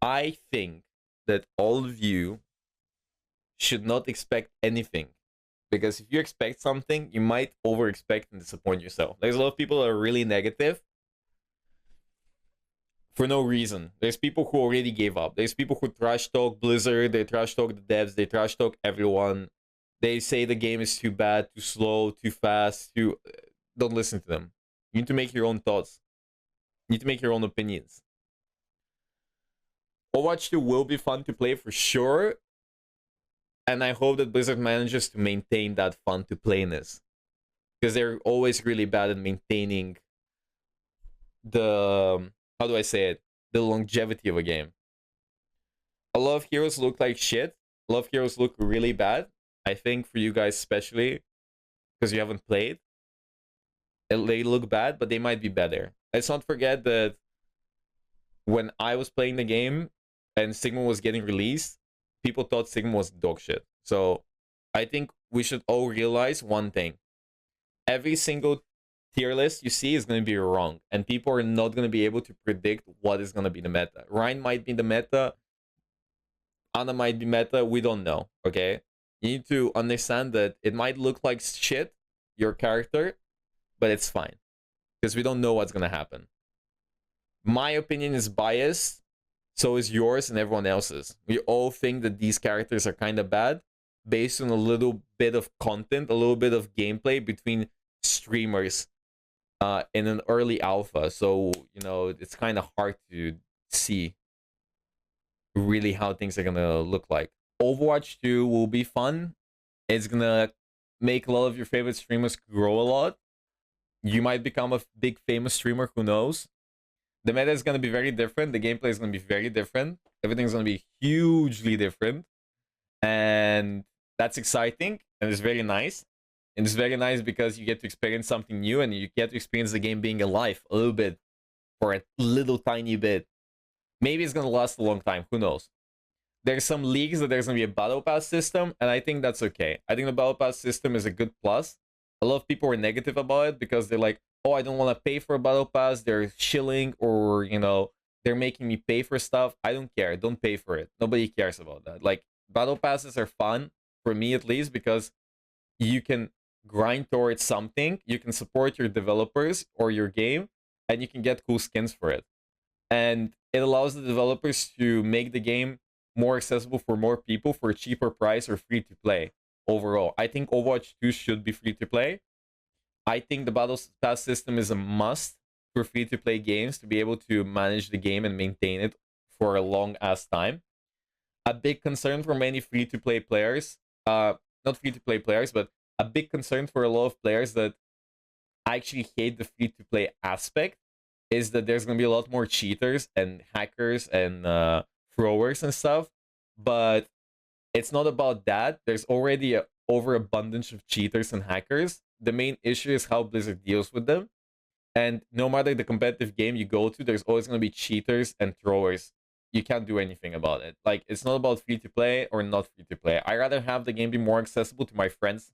I think that all of you should not expect anything. Because if you expect something, you might over expect and disappoint yourself. There's a lot of people that are really negative for no reason. There's people who already gave up. There's people who trash talk Blizzard, they trash talk the devs, they trash talk everyone. They say the game is too bad, too slow, too fast, too... Don't listen to them. You need to make your own thoughts. You need to make your own opinions. Overwatch 2 will be fun to play for sure. And I hope that Blizzard manages to maintain that fun to playness. Because they're always really bad at maintaining the... How do I say it? The longevity of a game. A lot of heroes look like shit. A lot of heroes look really bad. I think for you guys especially, because you haven't played. They look bad, but they might be better. Let's not forget that when I was playing the game and Sigma was getting released, people thought Sigma was dog shit. So I think we should all realize one thing. Every single tier list you see is going to be wrong, and people are not going to be able to predict what is going to be the meta. Ryan might be the meta, Ana might be meta, we don't know, okay? You need to understand that it might look like shit, your character, but it's fine, because we don't know what's going to happen. My opinion is biased, so is yours and everyone else's. We all think that these characters are kind of bad, based on a little bit of content, a little bit of gameplay between streamers in an early alpha. So, you know, it's kind of hard to see really how things are going to look like. Overwatch 2 will be fun. It's going to make a lot of your favorite streamers grow a lot. You might become a big famous streamer, who knows? The meta is going to be very different. The gameplay is going to be very different. Everything's going to be hugely different. And that's exciting. And it's very nice. And it's very nice because you get to experience something new. And you get to experience the game being alive a little bit. For a little tiny bit. Maybe it's going to last a long time. Who knows? There's some leaks that there's going to be a battle pass system. And I think that's okay. I think the battle pass system is a good plus. A lot of people are negative about it because they're like, oh, I don't want to pay for a battle pass. They're shilling, or, you know, they're making me pay for stuff. I don't care. Don't pay for it. Nobody cares about that. Like, battle passes are fun, for me at least, because you can grind towards something. You can support your developers or your game, and you can get cool skins for it. And it allows the developers to make the game more accessible for more people for a cheaper price or free to play. Overall, I think Overwatch 2 should be free to play. I think the Battle Pass system is a must for free to play games to be able to manage the game and maintain it for a long ass time. A big concern for many free to play players, not free to play players, but a big concern for a lot of players that actually hate the free to play aspect is that there's going to be a lot more cheaters and hackers and throwers and stuff. But it's not about that. There's already an overabundance of cheaters and hackers. The main issue is how Blizzard deals with them. And no matter the competitive game you go to, there's always going to be cheaters and throwers. You can't do anything about it. Like, it's not about free to play or not free to play. I rather have the game be more accessible to my friends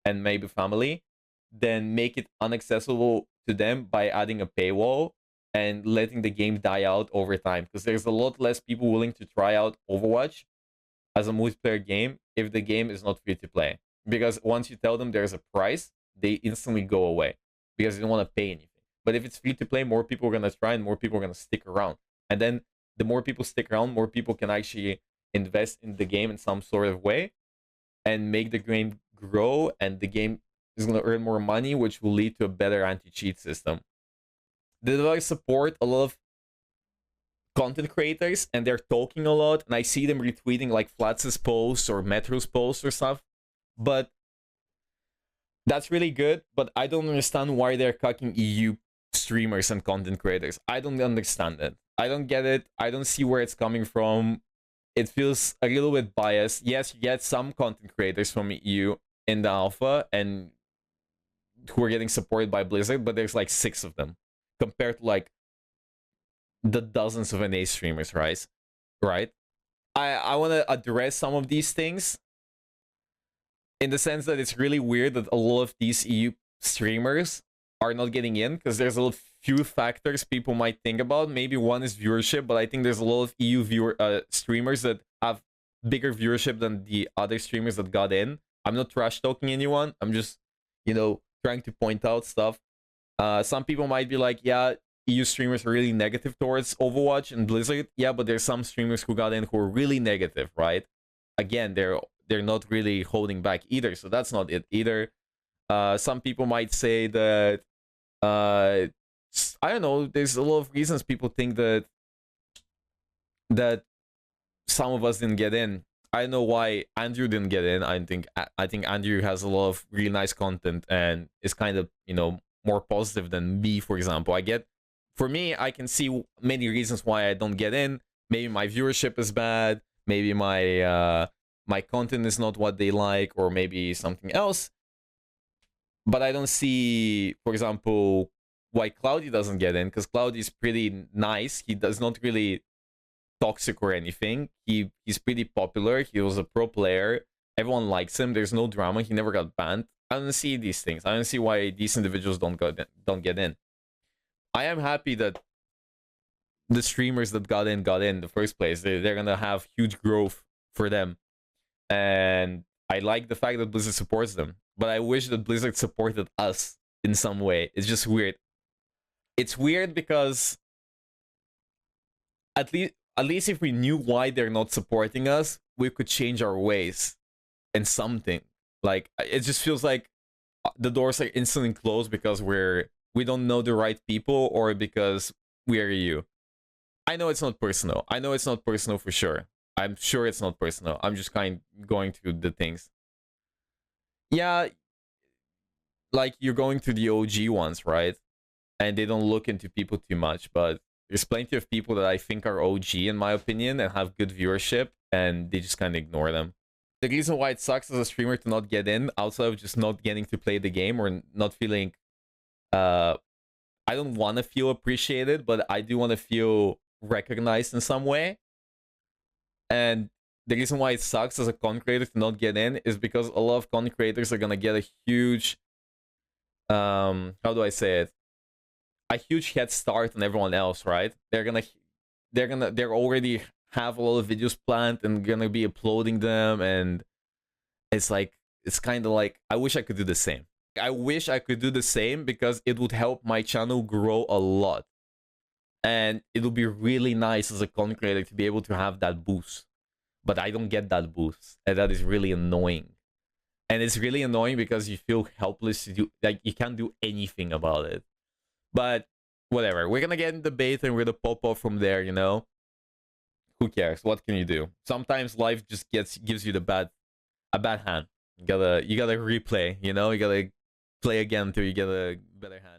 and maybe family than make it inaccessible to them by adding a paywall and letting the game die out over time. Because there's a lot less people willing to try out Overwatch as a multiplayer game if the game is not free to play. Because once you tell them there's a price, they instantly go away because they don't want to pay anything. But if it's free to play, more people are going to try and more people are going to stick around. And then the more people stick around, more people can actually invest in the game in some sort of way and make the game grow, and the game is going to earn more money, which will lead to a better anti-cheat system. The device support a lot of content creators, and they're talking a lot, and I see them retweeting like Flatz's posts or Metro's posts or stuff, but that's really good. But I don't understand why they're cucking EU streamers and content creators. I don't understand it. I don't get it. I don't see where it's coming from. It feels a little bit biased. Yes, you get some content creators from EU in the alpha and who are getting supported by Blizzard, but there's like 6 of them compared to like the dozens of NA streamers, right? I want to address some of these things in the sense that it's really weird that a lot of these EU streamers are not getting in because there's a few factors people might think about. Maybe one is viewership, but I think there's a lot of EU streamers that have bigger viewership than the other streamers that got in. I'm not trash talking anyone. I'm just, trying to point out stuff. Some people might be like, yeah, EU streamers are really negative towards Overwatch and Blizzard. Yeah, but there's some streamers who got in who are really negative, right? Again, they're not really holding back either, so that's not it either. Some people might say that I don't know, there's a lot of reasons people think that some of us didn't get in. I don't know why Andrew didn't get in. I think Andrew has a lot of really nice content and is kind of, more positive than me, for example. For me, I can see many reasons why I don't get in. Maybe my viewership is bad. Maybe my my content is not what they like, or maybe something else. But I don't see, for example, why Cloudy doesn't get in, because Cloudy is pretty nice. He does not really toxic or anything. He's pretty popular. He was a pro player. Everyone likes him. There's no drama. He never got banned. I don't see these things. I don't see why these individuals don't get in. I am happy that the streamers that got in in the first place. They're gonna have huge growth for them, and I like the fact that Blizzard supports them. But I wish that Blizzard supported us in some way. It's just weird. It's weird because at least if we knew why they're not supporting us, we could change our ways and something. Like, it just feels like the doors are instantly closed because we don't know the right people, or because we are you. I know it's not personal. I know it's not personal for sure. I'm sure it's not personal. I'm just kind of going through the things. Yeah, like you're going to the OG ones, right? And they don't look into people too much, but there's plenty of people that I think are OG in my opinion and have good viewership, and they just kind of ignore them. The reason why it sucks as a streamer to not get in, outside of just not getting to play the game or not feeling, I don't want to feel appreciated, but I do want to feel recognized in some way. And the reason why it sucks as a content creator to not get in is because a lot of content creators are gonna get a huge, how do I say it? A huge head start on everyone else, right? They're already have a lot of videos planned and gonna be uploading them, and it's kind of like, I wish I could do the same. I wish I could do the same because it would help my channel grow a lot. And it would be really nice as a content creator to be able to have that boost. But I don't get that boost, and that is really annoying. And it's really annoying because you feel helpless to do, like, you can't do anything about it. But whatever, we're gonna get in debate and we're gonna pop off from there, Who cares? What can you do? Sometimes life just gives you a bad hand. You gotta replay, you gotta play again until you get a better hand.